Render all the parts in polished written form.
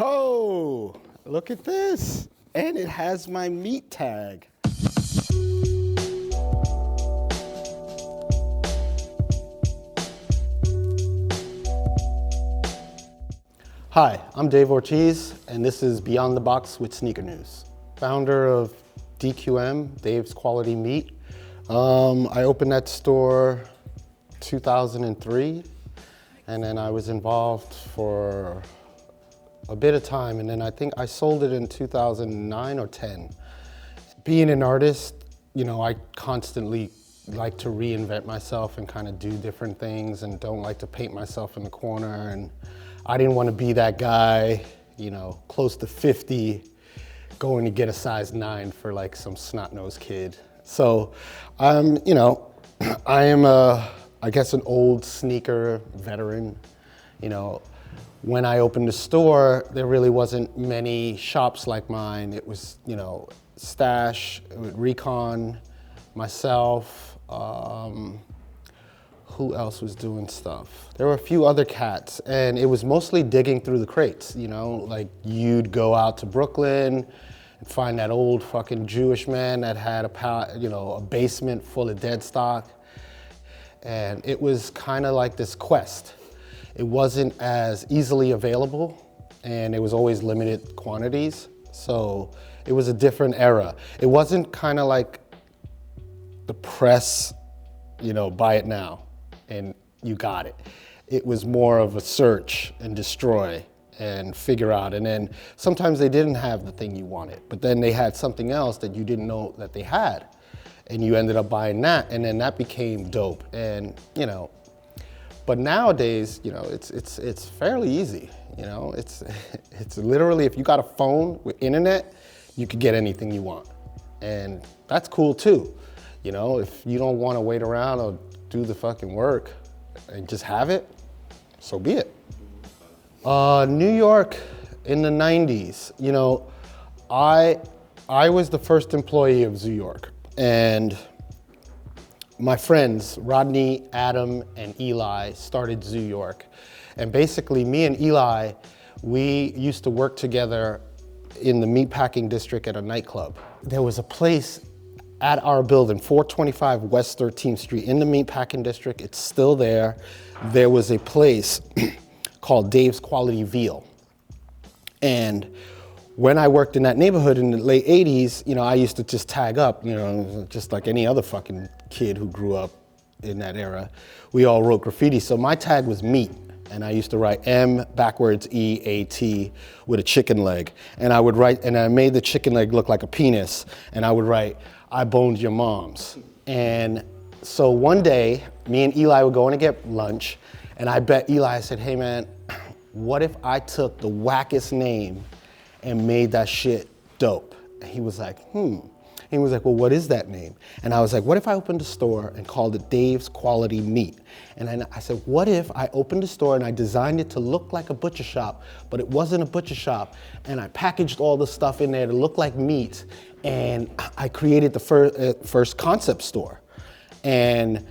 Oh, look at this. And it has my meat tag. Hi, I'm Dave Ortiz, and this is Beyond the Box with Sneaker News. Founder of DQM, Dave's Quality Meat. I opened that store 2003, and then I was involved for a bit of time, and then I think I sold it in 2009 or 10. Being an artist, you know, I constantly like to reinvent myself and kind of do different things and don't like to paint myself in the corner. And I didn't want to be that guy, you know, close to 50, going to get a size 9 for like some snot-nosed kid. So, you know, I am I guess an old sneaker veteran. You know, when I opened the store, there really wasn't many shops like mine. It was, you know, Stash, Recon, myself, who else was doing stuff? There were a few other cats, and it was mostly digging through the crates, you know? Like, you'd go out to Brooklyn and find that old fucking Jewish man that had a basement full of dead stock. And it was kind of like this quest. It wasn't as easily available, and it was always limited quantities. So it was a different era. It wasn't kind of like the press, you know, buy it now and you got it. It was more of a search and destroy and figure out. And then sometimes they didn't have the thing you wanted, but then they had something else that you didn't know that they had. And you ended up buying that, and then that became dope. And, you know, but nowadays, you know, it's fairly easy. You know, it's literally, if you got a phone with internet, you could get anything you want. And that's cool too. You know, if you don't want to wait around or do the fucking work and just have it, so be it. New York in the 90s, you know, I was the first employee of Zoo York, and my friends, Rodney, Adam, and Eli, started Zoo York. And basically, me and Eli, we used to work together in the meatpacking district at a nightclub. There was a place at our building, 425 West 13th Street, in the meatpacking district. It's still there. There was a place called Dave's Quality Veal. And when I worked in that neighborhood in the late 80s, you know, I used to just tag up, you know, just like any other fucking kid who grew up in that era. We all wrote graffiti, so my tag was meat. And I used to write M backwards E-A-T with a chicken leg. And I would write, and I made the chicken leg look like a penis. And I would write, I boned your moms. And so one day, me and Eli were going to get lunch, and I bet Eli, I said, hey man, what if I took the wackest name and made that shit dope? And he was like, He was like, well, what is that name? And I was like, what if I opened a store and called it Dave's Quality Meat? And then I said, what if I opened a store and I designed it to look like a butcher shop, but it wasn't a butcher shop, and I packaged all the stuff in there to look like meat, and I created the first concept store. And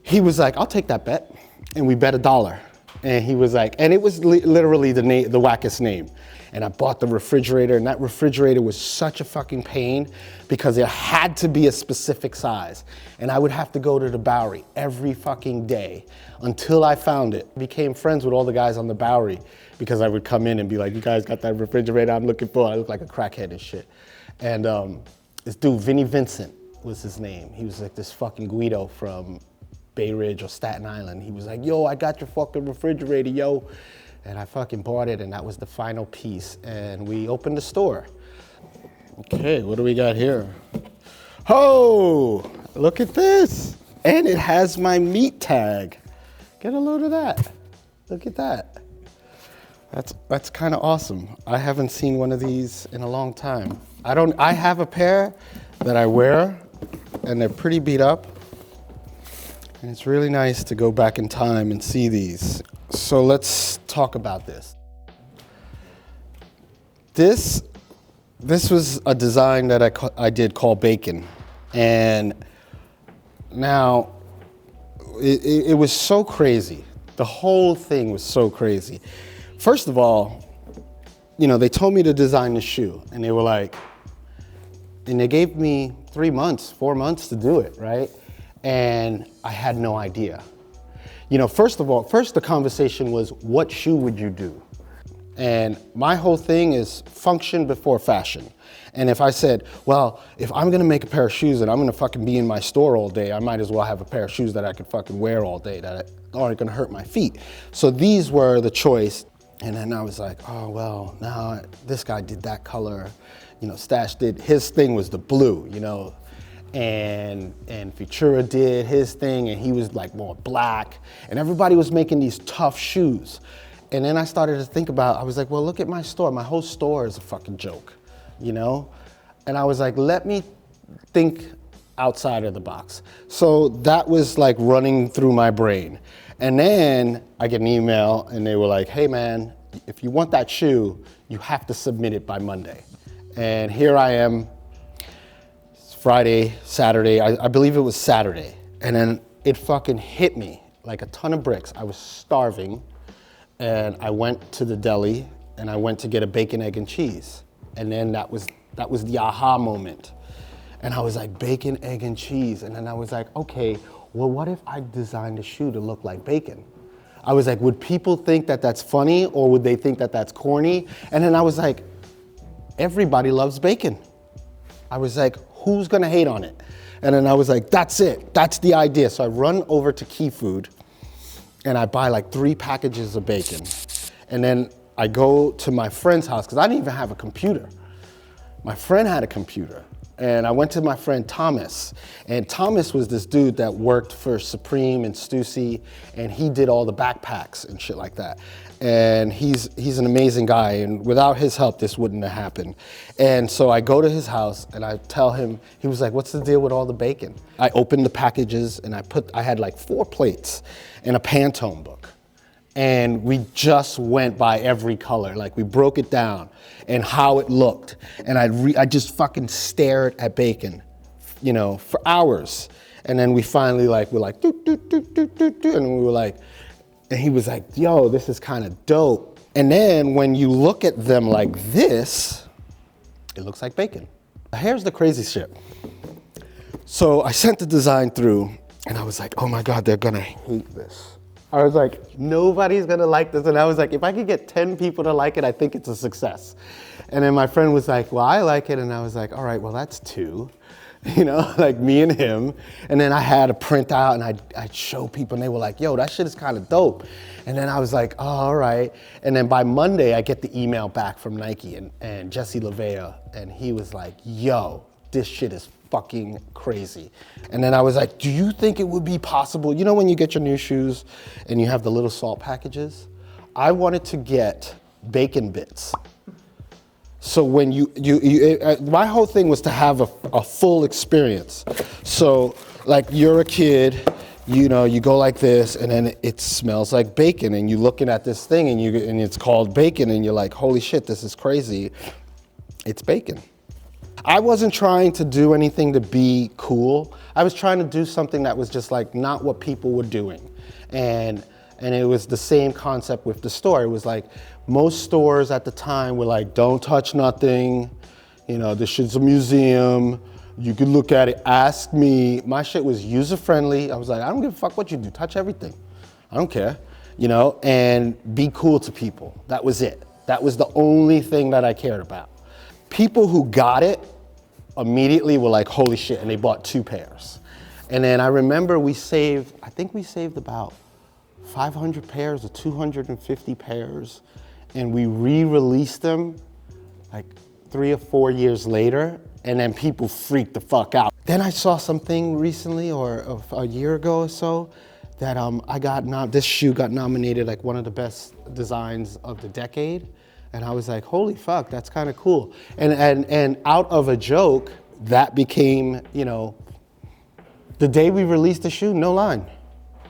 he was like, I'll take that bet. And we bet $1. And he was like, and it was literally the wackest name. And I bought the refrigerator, and that refrigerator was such a fucking pain because it had to be a specific size. And I would have to go to the Bowery every fucking day until I found it. I became friends with all the guys on the Bowery because I would come in and be like, you guys got that refrigerator I'm looking for? I look like a crackhead and shit. And this dude, Vinnie Vincent was his name. He was like this fucking Guido from Bay Ridge or Staten Island. He was like, yo, I got your fucking refrigerator, yo. And I fucking bought it, and that was the final piece. And we opened the store. Okay, what do we got here? Oh, look at this. And it has my meat tag. Get a load of that. Look at that. That's kind of awesome. I haven't seen one of these in a long time. I have a pair that I wear, and they're pretty beat up. And it's really nice to go back in time and see these. So let's talk about this. This was a design that I did called Bacon. And now, it was so crazy. The whole thing was so crazy. First of all, they told me to design the shoe, and they were like, and they gave me 3 months, 4 months to do it, right? And I had no idea. First the conversation was, what shoe would you do? And my whole thing is function before fashion. And if I said, well, if I'm gonna make a pair of shoes and I'm gonna fucking be in my store all day, I might as well have a pair of shoes that I could fucking wear all day that aren't gonna hurt my feet. So these were the choice. And then I was like, oh, well, now this guy did that color. Stash did, his thing was the blue, and Futura did his thing, and he was like more black, and everybody was making these tough shoes. And then I started to think about, I was like, well, look at my store. My whole store is a fucking joke, And I was like, let me think outside of the box. So that was like running through my brain. And then I get an email and they were like, hey man, if you want that shoe, you have to submit it by Monday. And here I am, it's Friday, Saturday, I believe it was Saturday. And then it fucking hit me like a ton of bricks. I was starving and I went to the deli and I went to get a bacon, egg, and cheese. And then that was the aha moment. And I was like, bacon, egg, and cheese. And then I was like, okay, well, what if I designed a shoe to look like bacon? I was like, would people think that that's funny or would they think that that's corny? And then I was like, everybody loves bacon. I was like, who's gonna hate on it? And then I was like, that's it, that's the idea. So I run over to Key Food and I buy like 3 packages of bacon. And then I go to my friend's house, because I didn't even have a computer. My friend had a computer. And I went to my friend Thomas, and Thomas was this dude that worked for Supreme and Stussy, and he did all the backpacks and shit like that. And he's an amazing guy, and without his help, this wouldn't have happened. And so I go to his house, and I tell him, he was like, what's the deal with all the bacon? I opened the packages, and I had like 4 plates and a Pantone book. And we just went by every color. Like we broke it down and how it looked. And I just fucking stared at bacon, for hours. And then we finally we're like, doo, doo, doo, doo, doo, doo. And we were like, and he was like, yo, this is kind of dope. And then when you look at them like this, it looks like bacon. Here's the crazy shit. So I sent the design through and I was like, oh my God, they're gonna hate this. I was like, nobody's gonna like this. And I was like, if I could get 10 people to like it, I think it's a success. And then my friend was like, well, I like it. And I was like, all right, well, that's 2, like me and him. And then I had a printout and I'd show people and they were like, yo, that shit is kind of dope. And then I was like, oh, all right. And then by Monday, I get the email back from Nike and Jesse LaVea. And he was like, yo, this shit is fucking crazy. And then I was like, do you think it would be possible? When you get your new shoes and you have the little salt packages? I wanted to get bacon bits. So when my whole thing was to have a full experience. So like you're a kid, you go like this and then it smells like bacon and you're looking at this thing and it's called bacon and you're like, holy shit, this is crazy. It's bacon. I wasn't trying to do anything to be cool. I was trying to do something that was just like not what people were doing. And it was the same concept with the store. It was like most stores at the time were like, don't touch nothing. This shit's a museum. You could look at it, ask me. My shit was user friendly. I was like, I don't give a fuck what you do, touch everything. I don't care, and be cool to people. That was it. That was the only thing that I cared about. People who got it immediately were like, holy shit, and they bought 2 pairs. And then I remember I think we saved about 500 pairs or 250 pairs, and we re-released them like 3 or 4 years later, and then people freaked the fuck out. Then I saw something recently, or a year ago or so, that this shoe got nominated like one of the best designs of the decade. And I was like, holy fuck, that's kind of cool. And out of a joke, that became, the day we released the shoe, no line.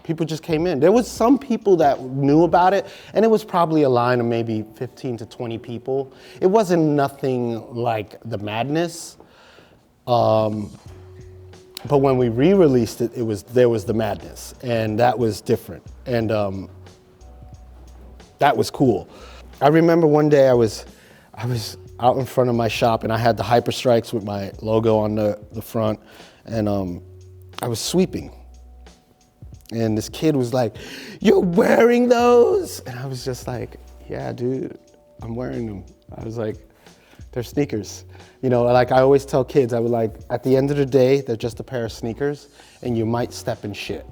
People just came in. There was some people that knew about it, and it was probably a line of maybe 15 to 20 people. It wasn't nothing like the madness. But when we re-released it, there was the madness, and that was different. And that was cool. I remember one day I was I was out in front of my shop and I had the Hyper Strikes with my logo on the front, and I was sweeping. And this kid was like, "You're wearing those?" And I was just like, "Yeah, dude, I'm wearing them." I was like, "They're sneakers." You know, like I always tell kids, I would like, at the end of the day, they're just a pair of sneakers and you might step in shit.